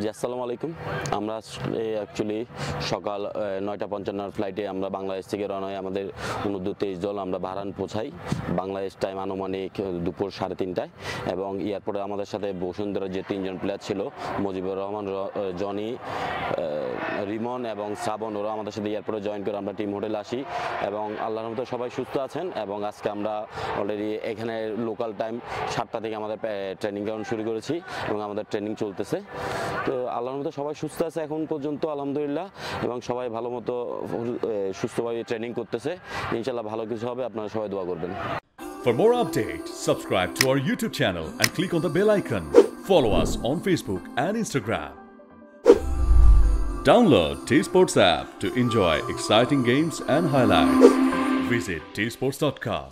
জি আসসালামু আলাইকুম। আমরা অ্যাকচুয়ালি সকাল 9:55 ফ্লাইটে আমরা বাংলাদেশ থেকে রওনা হই। আমাদের 29-23 দল আমরা বাহরাইন পৌঁছাই বাংলাদেশ টাইম আনুমানিক দুপুর 3:30টায়। এবং এয়ারপোর্টে আমাদের সাথে বসুন্ধরার যে 3জন প্লেয়ার ছিল, মুজিবুর রহমান, জনি, রিমন এবং শ্রাবণ, ওরা আমাদের সাথে এয়ারপোর্টে জয়েন করে আমরা টিম হোটেলে আসি। এবং আল্লাহর রহমতে সবাই সুস্থ আছেন। এবং আজকে আমরা অলরেডি এখানে লোকাল টাইম 7টা থেকে আমাদের ট্রেনিং গ্রাউন্ড শুরু করেছি এবং আমাদের ট্রেনিং চলতেছে। তো আল্লাহর মতো সবাই সুস্থ আছে এখন পর্যন্ত আলহামদুলিল্লাহ, এবং সবাই ভালো মতো সুস্থভাবে ট্রেনিং করতেছে। ইনশাআল্লাহ ভালো কিছু হবে, আপনারা সবাই দোয়া করবেন। For more updates, subscribe to our YouTube channel and click on the bell icon. Follow us on Facebook and Instagram. Download T-Sports app to enjoy exciting games and highlights. Visit tsports.com.